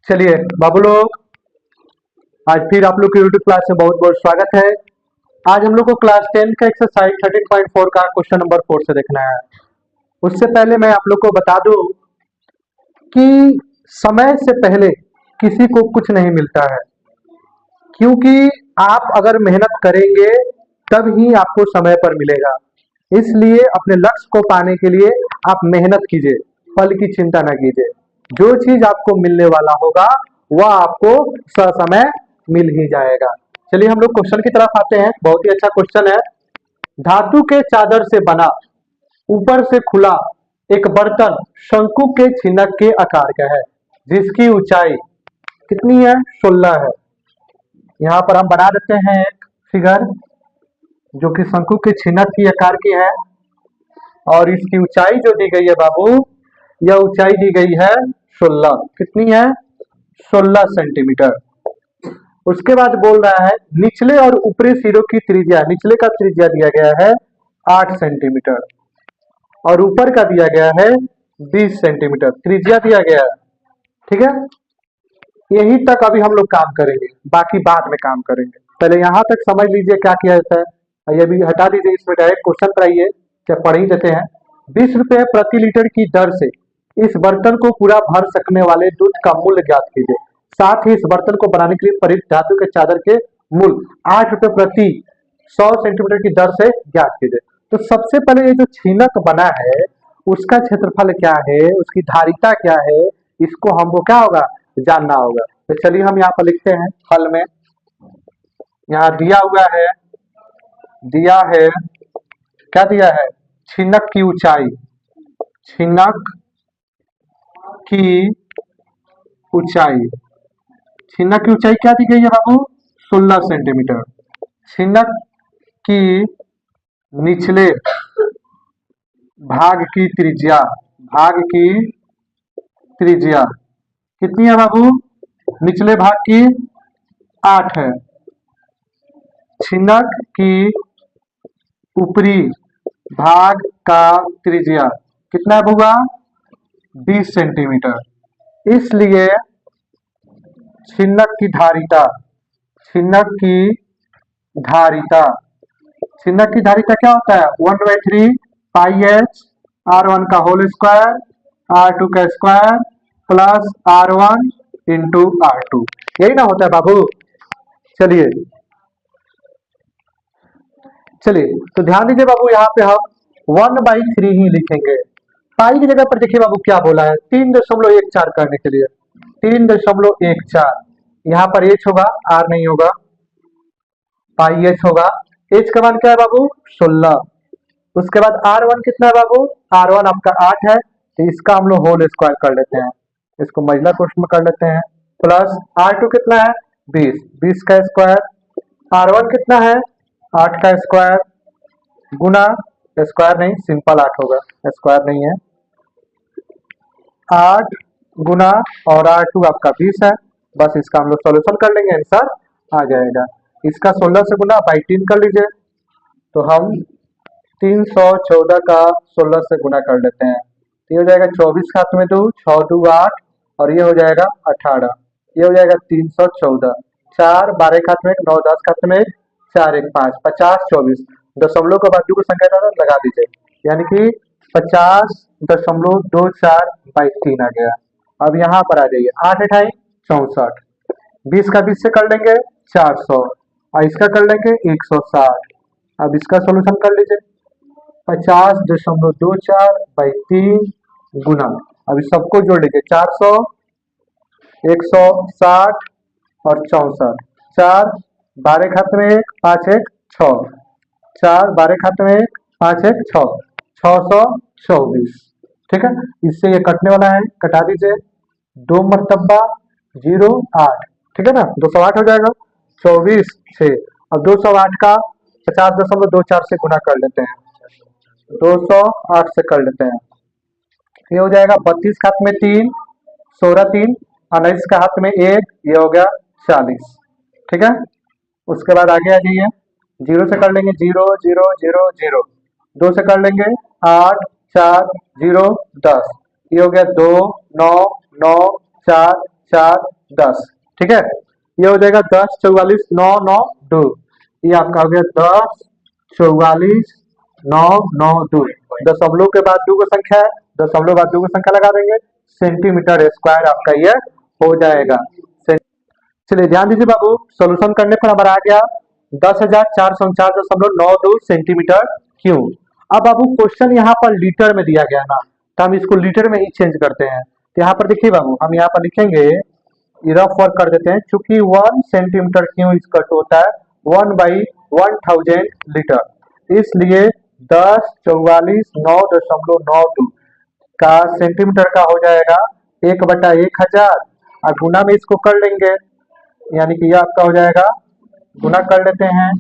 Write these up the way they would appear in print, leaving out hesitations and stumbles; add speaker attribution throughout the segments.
Speaker 1: चलिए बाबू लोग, आज फिर आप लोग की यूट्यूब क्लास में बहुत बहुत स्वागत है। आज हम लोग को क्लास 10 का एक्सरसाइज 13.4 का क्वेश्चन नंबर 4 से देखना है। उससे पहले मैं आप लोग को बता दूं कि समय से पहले किसी को कुछ नहीं मिलता है, क्योंकि आप अगर मेहनत करेंगे तब ही आपको समय पर मिलेगा। इसलिए अपने लक्ष्य को पाने के लिए आप मेहनत कीजिए, फल की चिंता न कीजिए। जो चीज आपको मिलने वाला होगा वह आपको ससमय मिल ही जाएगा। चलिए हम लोग क्वेश्चन की तरफ आते हैं। बहुत ही अच्छा क्वेश्चन है। धातु के चादर से बना, ऊपर से खुला एक बर्तन शंकु के छिनक के आकार का है, जिसकी ऊंचाई कितनी है? 16 है। यहाँ पर हम बना देते हैं एक फिगर जो कि शंकु के छिनक की आकार की है, और इसकी ऊंचाई जो दी गई है बाबू, यह ऊंचाई दी गई है 16। कितनी है? 16 सेंटीमीटर। उसके बाद बोल रहा है निचले और ऊपरी सिरों की त्रिज्या, निचले का त्रिज्या दिया गया है 8 सेंटीमीटर और ऊपर का दिया गया है 20 सेंटीमीटर त्रिज्या दिया गया है। ठीक है, यही तक अभी हम लोग काम करेंगे, बाकी बाद में काम करेंगे। पहले यहाँ तक समझ लीजिए क्या किया जाता है। ये भी हटा दीजिए, इसमें डायरेक्ट क्वेश्चन पर आइए, क्या पढ़ ही देते हैं। 20 रुपए प्रति लीटर की दर से इस बर्तन को पूरा भर सकने वाले दूध का मूल्य ज्ञात कीजिए। साथ ही इस बर्तन को बनाने के लिए प्रयुक्त धातु के चादर के मूल्य 8 रुपए प्रति 100 सेंटीमीटर की दर से ज्ञात कीजिए। तो सबसे पहले ये जो छीनक बना है उसका क्षेत्रफल क्या है, उसकी धारिता क्या है, इसको हमको क्या होगा? जानना होगा। तो चलिए हम यहाँ पर लिखते हैं फल में। यहाँ दिया हुआ है, दिया है, क्या दिया है? छिनक की ऊंचाई, छिनक की ऊंचाई, छिनक की ऊंचाई क्या दी गई है बाबू? 16 सेंटीमीटर। छिनक की निचले भाग की त्रिज्या, भाग की त्रिज्या कितनी है बाबू? निचले भाग की 8 है। छिनक की ऊपरी भाग का त्रिज्या कितना है बउआ? 20 सेंटीमीटर। इसलिए छिनक की धारिता, छिनक की धारिता, छिनक की धारिता क्या होता है? 1/3 पाई एच R1 का होल स्क्वायर R2 का square plus R1 into R2, यही ना होता है बाबू। चलिए चलिए तो ध्यान दीजिए बाबू, यहाँ पे हम 1/3 ही लिखेंगे। पाई की जगह पर देखिए बाबू क्या बोला है, 3.14 करने के लिए 3.14। यहाँ पर एच होगा, आर नहीं होगा, पाई एच होगा। एच का मान क्या है बाबू? 16। उसके बाद R1 कितना है बाबू? R1 आपका 8 है, तो इसका हम लोग होल स्क्वायर कर लेते हैं, इसको महिला कोष्ठ में कर लेते हैं। प्लस R2 कितना है? 20, 20 का स्क्वायर। R1 कितना है? 8 का स्क्वायर गुना, स्क्वायर नहीं सिंपल 8 होगा, स्क्वायर नहीं है। 8 गुना और R2 आपका 20 है। बस इसका हम लोग सॉल्यूशन कर लेंगे, आंसर आ जाएगा। इसका 16 से गुना बाई 3 कर लीजिए, तो हम 314 का 16 से गुना कर लेते हैं, तो ये हो जाएगा 24 खाते में 2, 6 2 8 और ये हो जाएगा 18, ये हो जाएगा 314। 4 12 खाते में 1, 9 10 खाते में 1, 4 1 5, 50 24 दशमलव के बाद जो संख्या लगा दीजिए, यानी कि 50.24 बाई 3 आ गया। अब यहाँ पर आ जाइए, 8 अठाई 64, 20 का 20 से कर लेंगे 400 और इसका कर लेंगे 160। अब इसका सोल्यूशन कर लीजिए, 50.24 बाई 3 गुना, अब इस सबको जोड़ लीजिए 400 160 और 64। 4 12 खाते में 1, 5 1 6, 4 12 खाते में 1, 5 1 6, 624। ठीक है, इससे ये कटने वाला है, कटा दीजिए। 2 मरतब्बा 0 8, ठीक है ना, 208 हो जाएगा। 24 6, अब 208 का 50.24 से गुना कर लेते हैं, 208 से कर लेते हैं, ये हो जाएगा 32 खात में 3, 16 3, 19 का हाथ में 1, ये हो गया 40। ठीक है, उसके बाद आगे आ जाइए, 0 से कर लेंगे 0 0 0 0, 2 से कर लेंगे 8 4 0 10, ये हो गया 2 9 9 4 4 10। ठीक है, ये हो जाएगा 10 44 9 9 2। ये आपका हो गया 10 44 9 9 2। दशमलव के बाद दो को संख्या है, दशमलव बाद दो को संख्या लगा देंगे, सेंटीमीटर स्क्वायर आपका ये हो जाएगा। चलिए ध्यान दीजिए बाबू, सोल्यूशन करने पर हमारा आ गया 10,449.92 सेंटीमीटर क्यूब। अब बाबू क्वेश्चन यहाँ पर लीटर में दिया गया ना, तो हम इसको लीटर में ही चेंज करते हैं। तो यहाँ पर देखिए बाबू, हम यहाँ पर लिखेंगे, रफ वर्क कर देते हैं, चूंकि 1 सेंटीमीटर क्यूब इसका होता है 1/1000 लीटर, इसलिए 10 44 9.92 का सेंटीमीटर का हो जाएगा 1/1000, और गुना में इसको कर लेंगे, यानी कि यह आपका हो जाएगा, गुना कर लेते हैं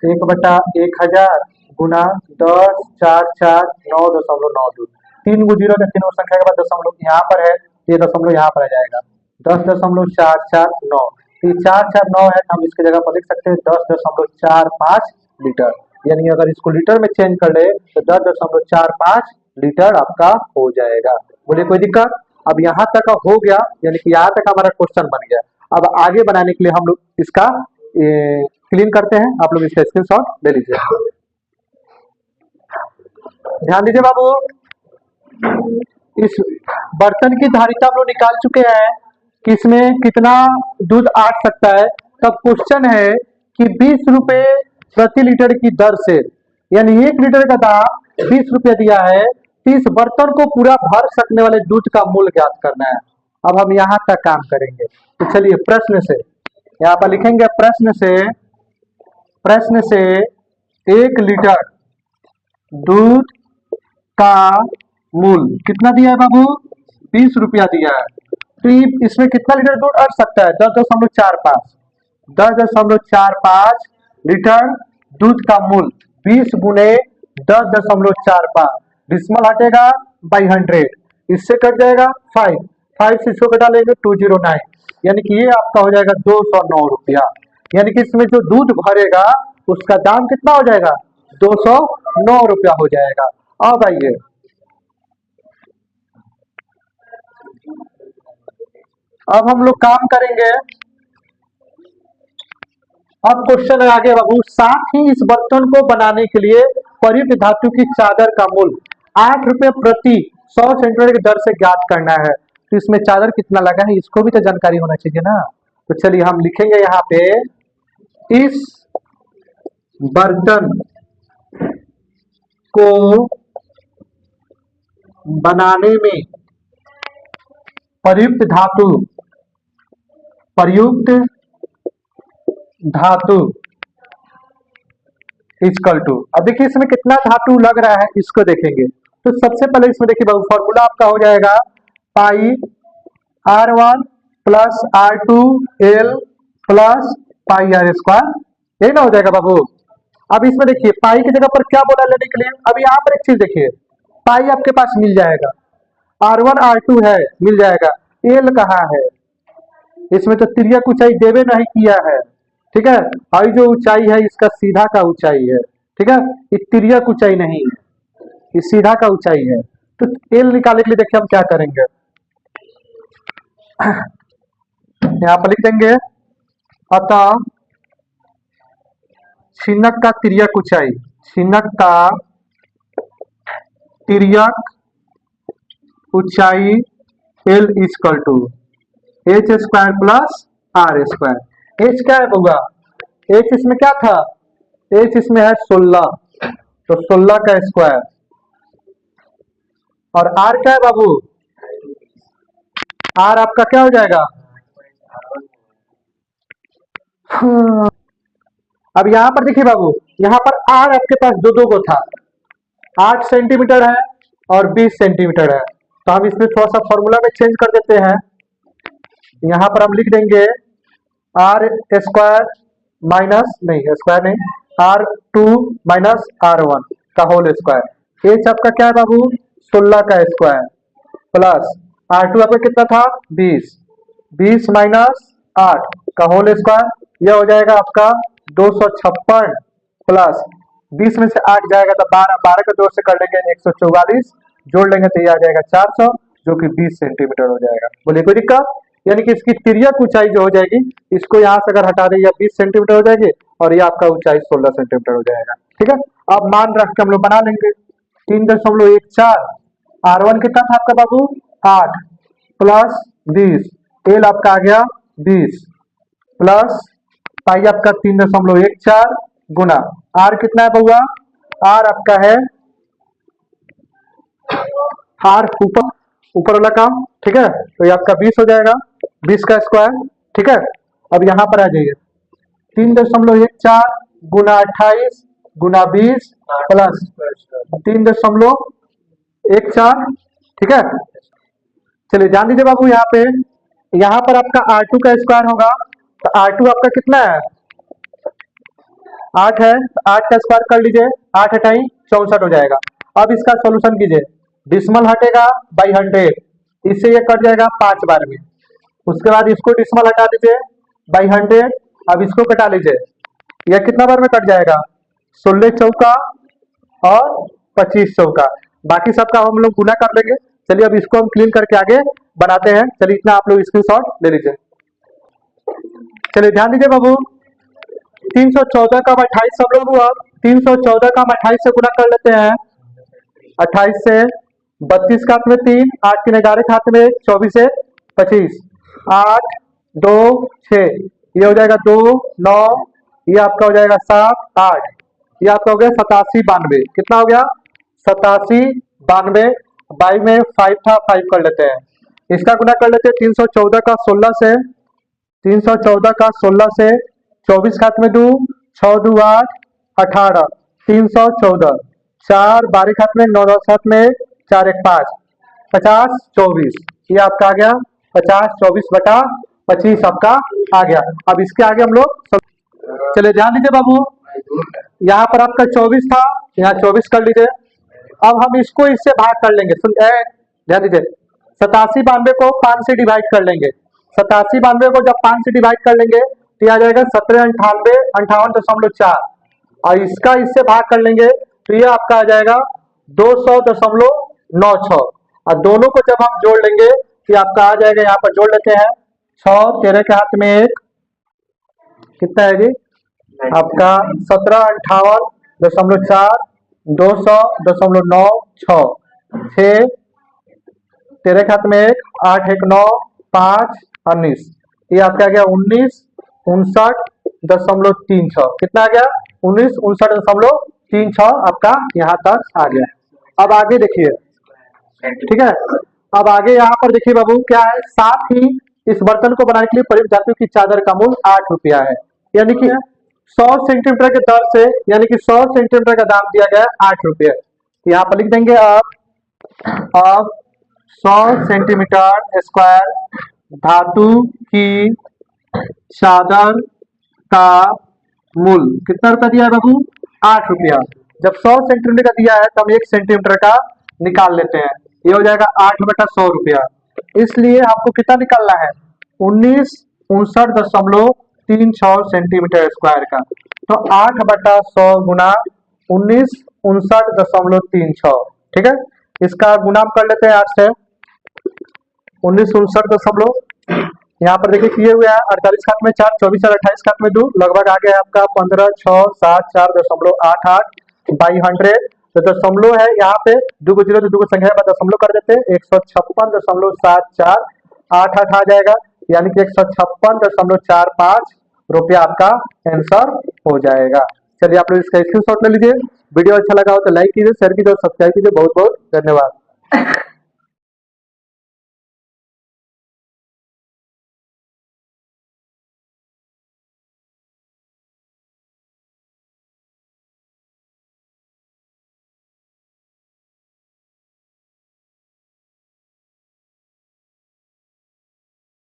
Speaker 1: 1/1000 गुना 10 4 4 9.92। 3 को 0 तीनों संख्या के बाद दशमलव यहाँ पर है, ये दशमलव यहाँ पर आ जाएगा 10.449। ये 449 है, हम इसकी जगह पर लिख सकते हैं 10.45 लीटर, यानी अगर इसको लीटर में चेंज कर ले तो 10.45 लीटर आपका हो जाएगा। बोले कोई दिक्कत? अब यहाँ तक हो गया, यानी कि यहाँ तक हमारा क्वेश्चन बन गया। अब आगे बनाने के लिए हम लोग इसका क्लीन करते हैं, आप लोग इसका स्क्रीनशॉट ले लीजिए। ध्यान दीजिए बाबू, इस बर्तन की धारिता हम लोग निकाल चुके हैं कि इसमें कितना दूध आट सकता है। तब क्वेश्चन है कि 20 रुपए प्रति लीटर की दर से, यानी 1 लीटर का दाम 20 रुपए दिया है, तो इस बर्तन को पूरा भर सकने वाले दूध का मूल्य ज्ञात करना है। अब हम यहाँ तक काम करेंगे, तो चलिए प्रश्न से यहाँ पर लिखेंगे, प्रश्न से 1 लीटर दूध का मूल्य कितना दिया है बाबू? 20 रुपया दिया है। तो इसमें कितना लीटर दूध अट सकता है? 10.45 लीटर दूध का मूल्य 20 गुने 10.45, डिसिमल हटेगा बाई 100, इससे कट जाएगा 5 से इसको घटा लेंगे 209, यानी कि ये आपका हो जाएगा 209 रुपया। यानी कि इसमें जो दूध भरेगा उसका दाम कितना हो जाएगा? 209 रुपया हो जाएगा। अब आइए, अब हम लोग काम करेंगे। अब क्वेश्चन है आगे बाबू, साथ ही इस बर्तन को बनाने के लिए प्रयुक्त धातु की चादर का मूल्य 8 रुपए प्रति 100 सेंटीमीटर की दर से ज्ञात करना है। तो इसमें चादर कितना लगा है इसको भी तो जानकारी होना चाहिए ना। तो चलिए हम लिखेंगे यहाँ पे, इस बर्तन को बनाने में प्रयुक्त धातु इक्वल टू, अब देखिए इसमें कितना धातु लग रहा है इसको देखेंगे। तो सबसे पहले इसमें देखिए बाबू, फॉर्मूला आपका हो जाएगा पाई R1 plus R2 L plus pi R square, यही ना हो जाएगा बाबू। अब इसमें देखिए पाई की जगह पर क्या बोला लेने के लिए, अब यहाँ पर एक चीज देखिए, पाई आपके पास मिल जाएगा, R1 R2 है मिल जाएगा, L कहाँ है? इसमें तो तिर्यक ऊंचाई देवे नहीं किया है, ठीक है, और जो ऊंचाई है इसका सीधा का ऊंचाई है, ठीक है, ये तिर्यक ऊंचाई नहीं है, ये सीधा का ऊंचाई है। तो L निकालने के लिए देखिए हम क्या करेंगे, यहाँ पर लिख देंगे, अतः छिन्नक का तिर्यक ऊंचाई, छिन्नक का तिर्यक ऊंचाई L equal to H square plus R square. H क्या है बउआ? एच इसमें क्या था? एच इसमें है 16, तो 16 का स्क्वायर, और R क्या है बाबू? R आपका क्या हो जाएगा? अब यहाँ पर देखिए बाबू, यहाँ पर R आपके पास दो को था, 8 सेंटीमीटर है और 20 सेंटीमीटर है, तो हम इसमें थोड़ा सा फॉर्मूला में चेंज कर देते हैं। यहाँ पर हम लिख देंगे R स्क्वायर माइनस, नहीं स्क्वायर नहीं, R2 माइनस R1 का होल स्क्वायर। एच आपका क्या है बाबू? 16 का स्क्वायर प्लस R2 आपका कितना था? 20, 20 माइनस 8 का होल स्क्वायर, यह हो जाएगा आपका 256 प्लस 20 में से 8 जाएगा तो 12, 12 का 2 से कर लेंगे 144, जोड़ लेंगे तो ये आ जाएगा 400, जो कि 20 सेंटीमीटर हो जाएगा। बोलिए कोई दिक्कत? यानी कि इसकी तिर्यक ऊंचाई जो हो जाएगी, इसको यहाँ से अगर हटा दें, या 20 सेंटीमीटर हो जाएगी और ये आपका ऊंचाई 16 सेंटीमीटर हो जाएगा। ठीक है, अब मान रख के हम लोग बना लेंगे 3.14। R1 कितना था आपका बाबू? 8 प्लस 20, एल आपका आ गया 20 प्लस पाई आपका 3.14 गुना आर कितना है बउआ? आर आपका है, आर ऊपर ऊपर वाला काम। ठीक है, तो ये आपका 20 हो जाएगा, 20 का स्क्वायर। ठीक है, अब यहाँ पर आ जाइए 3.14 गुना 28 गुना 20 प्लस 3.14। ठीक है, चलिए ध्यान दीजिए बाबू, यहाँ पर आपका R2 का स्क्वायर होगा, तो R2 आपका कितना है? 8 है, 8 का स्क्वायर कर लीजिए, 8 हटाई 64 हो जाएगा। अब इसका सॉल्यूशन कीजिए, डिसमल हटेगा बाई 100, इससे ये कट जाएगा 5 बार में। उसके बाद इसको डिसमल हटा दीजिए बाई 100, अब इसको कटा लीजिए, यह कितना बार में कट जाएगा? 16 चौका और 25 चौका, बाकी सबका हम लोग गुना कर लेंगे। चलिए अब इसको हम क्लीन करके आगे बनाते हैं। चलिए इतना आप लोग स्क्रीनशॉट ले लीजिए। चलिए ध्यान दीजिए बाबू, 314 का 28 सब लोग हुआ, 314 का हम 28 से गुना कर लेते हैं। 28 से 32 का हाथ में 3, 8 3 11 का हाथ में 24 से 25, 8 2 6, ये हो जाएगा 2 9, ये आपका हो जाएगा 7 8, ये आपका हो गया 87 92। कितना हो गया? 87 92। बाई में 5 था, 5 कर लेते हैं, इसका गुना कर लेते हैं 314 का 16 से, 314 का 16 से 24 खात में 2, 6 2 8 18, 314, 4 12 खात में 9 9 सात में 4 1 5, 50 24, ये आपका आ गया 50 24 बटा 25 आपका आ गया। अब इसके आगे हम लोग चले, ध्यान दीजिए बाबू, यहाँ पर आपका 24 था, यहाँ 24 कर लीजिए। अब हम इसको इससे भाग कर लेंगे, सुन ध्यान दीजिए, 87 92 को 5 से डिवाइड कर लेंगे। 87 92 को जब 5 से डिवाइड कर लेंगे तो आ जाएगा 17 98 58.4, और इसका इससे भाग कर लेंगे तो ये आपका आ जाएगा 200.96, और दोनों को जब हम जोड़ लेंगे तो आपका आ जाएगा, यहाँ पर जोड़ लेते हैं 6 13 के हाथ में 1, कितना है जी आपका 17 58.4, 200.96, 6 13 के हाथ में 1, 8 1 9 5 19, ये आपका आ गया 19 59.36। कितना आ गया? 19 59.36 आपका यहाँ तक आ गया। अब आगे देखिए, ठीक है, अब आगे यहाँ पर देखिए बाबू क्या है, साथ ही इस बर्तन को बनाने के लिए प्रयुक्त धातु की चादर का मूल्य 8 रुपया है, यानी कि 100 सेंटीमीटर के दर से, यानी कि 100 सेंटीमीटर का दाम दिया गया है 8 रुपये। यहाँ पर लिख देंगे अब 100 सेंटीमीटर स्क्वायर धातु की चादर का मूल्य कितना रुपया दिया है बाबू? 8 रुपया। जब 100 सेंटीमीटर का दिया है तो हम 1 सेंटीमीटर का निकाल लेते हैं, ये हो जाएगा 8 बटा 100 रुपया। इसलिए आपको कितना निकालना है? 1959.36 सेंटीमीटर स्क्वायर का। तो 8 बटा 100 गुना 1959.36, ठीक है, इसका गुना हम कर लेते हैं 8 से। 1959 यहाँ पर देखिए किए हुए हैं, 48 खात में 4, 24 और 28 खात में 2, लगभग आ गया आपका 15 6 7 4.88 बाई 100। तो दशमलव है यहाँ पे, 2 को 0 तो 2 को संख्या में दशमलव कर देते हैं, 156.74 8 8 आ जाएगा, यानी कि 156.45 रुपया आपका आंसर हो जाएगा। चलिए आप लोग इसका स्क्रीनशॉट ले लीजिए। वीडियो अच्छा लगा हो तो लाइक कीजिए, शेयर कीजिए और सब्सक्राइब कीजिए। बहुत बहुत धन्यवाद।